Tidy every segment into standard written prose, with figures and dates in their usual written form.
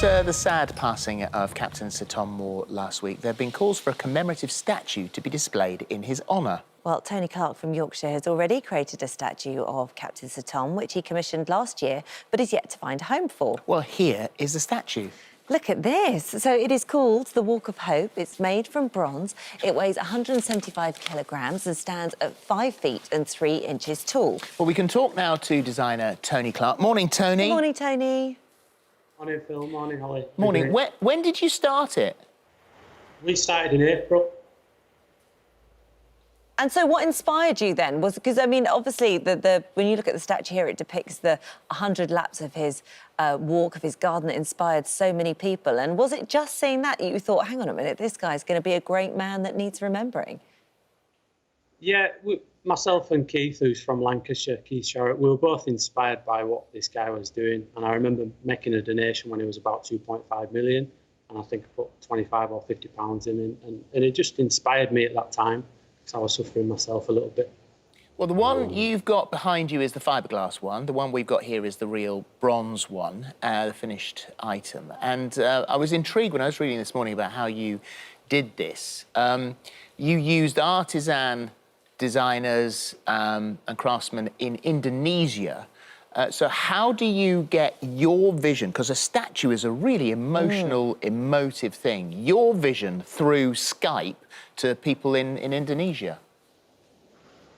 After the sad passing of Captain Sir Tom Moore last week, there have been calls for a commemorative statue to be displayed in his honour. Well, Tony Clark from Yorkshire has already created a statue of Captain Sir Tom, which he commissioned last year, but is yet to find a home for. Well, here is the statue. Look at this. So it is called the Walk of Hope. It's made from bronze. It weighs 175 kilograms and stands at 5 feet and 3 inches tall. Well, we can talk now to designer Tony Clark. Morning, Tony. Good morning, Tony. Morning, Phil. Morning, Holly. Morning. When did you start it? We started in April. And so what inspired you then? Was because, I mean, obviously, when you look at the statue here, it depicts the 100 laps of his walk, of his garden that inspired so many people. And was it just seeing that you thought, hang on a minute, this guy's going to be a great man that needs remembering? Yeah, myself and Keith, who's from Lancashire, Keith Sharrett, we were both inspired by what this guy was doing. And I remember making a donation when he was about 2.5 million. And I think I put 25 or 50 pounds in. And it just inspired me at that time. I was suffering myself a little bit. Well, the one you've got behind you is the fiberglass one. The one we've got here is the real bronze one, the finished item. And I was intrigued when I was reading this morning about how you did this. You used artisan designers and craftsmen in Indonesia. So how do you get your vision, because a statue is a really emotional, emotive thing, your vision through Skype to people in Indonesia?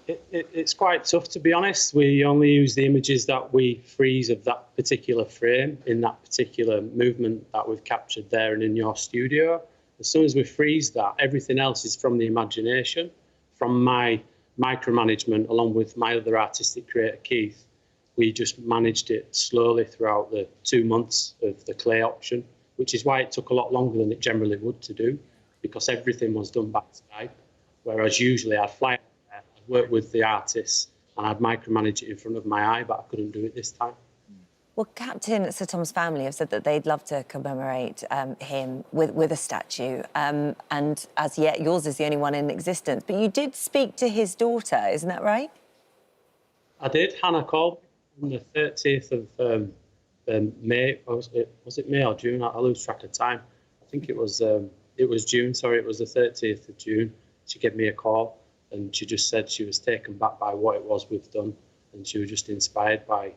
It's quite tough, to be honest. We only use the images that we freeze of that particular frame in that particular movement that we've captured there and in your studio. As soon as we freeze that, everything else is from the imagination, from my micromanagement, along with my other artistic creator, Keith. We just managed it slowly throughout the 2 months of the clay option, which is why it took a lot longer than it generally would to do, because everything was done by Skype, whereas usually I'd fly out there, I'd work with the artists and I'd micromanage it in front of my eye, but I couldn't do it this time. Well, Captain Sir Tom's family have said that they'd love to commemorate him with a statue, and as yet yours is the only one in existence. But you did speak to his daughter, isn't that right? I did. Hannah called on the 30th of May. Was it May or June? I lose track of time. I think it was June. Sorry, it was the 30th of June. She gave me a call and she just said she was taken back by what it was we've done, and she was just inspired by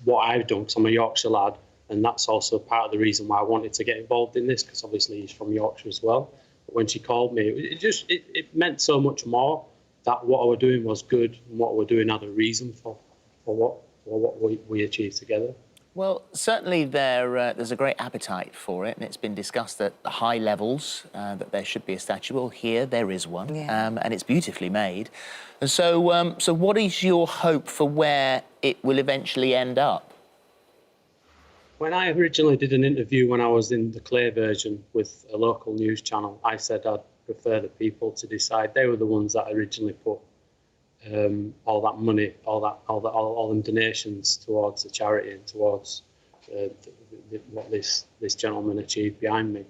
what I've done, because I'm a Yorkshire lad, and that's also part of the reason why I wanted to get involved in this, because obviously he's from Yorkshire as well. But when she called me, it meant so much more that what I was doing was good and what we were doing had a reason for what we achieved together. Well, certainly there's a great appetite for it, and it's been discussed at high levels that there should be a statue. Well, here there is one, and it's beautifully made. And so, so what is your hope for where it will eventually end up? When I originally did an interview when I was in the clay version with a local news channel, I said I'd prefer the people to decide. They were the ones that originally put all that money, all them donations towards the charity and towards what this gentleman achieved behind me.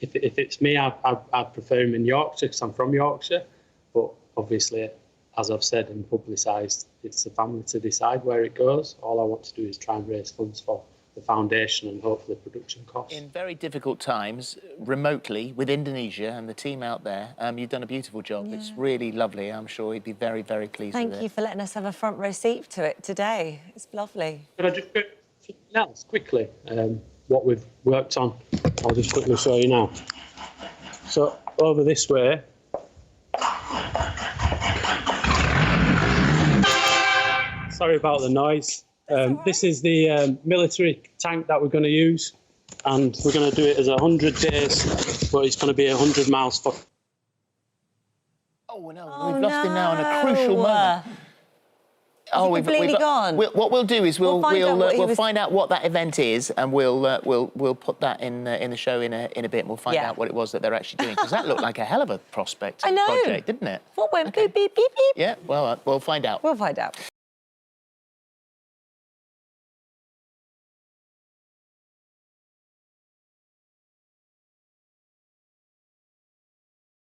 If it's me, I'd prefer him in Yorkshire, because I'm from Yorkshire. But obviously, as I've said and publicised, it's the family to decide where it goes. All I want to do is try and raise funds for the foundation and hopefully production costs. In very difficult times, remotely, with Indonesia and the team out there, you've done a beautiful job. It's really lovely. I'm sure he'd be very, very pleased with it. Thank you for letting us have a front row seat to it today. It's lovely. Could I just announce quickly what we've worked on? I'll just quickly show you now. So over this way, sorry about the noise. This is the military tank that we're going to use, and we're going to do it as 100 days, but it's going to be 100 miles for... Oh, no, we've lost him now in a crucial moment. We've gone. What we'll do is we'll find out what that event is, and we'll put that in the show in a bit, and we'll find out what it was that they're actually doing, because that looked like a hell of a project, didn't it? What went beep, beep, beep, beep? Yeah, well, we'll find out. We'll find out.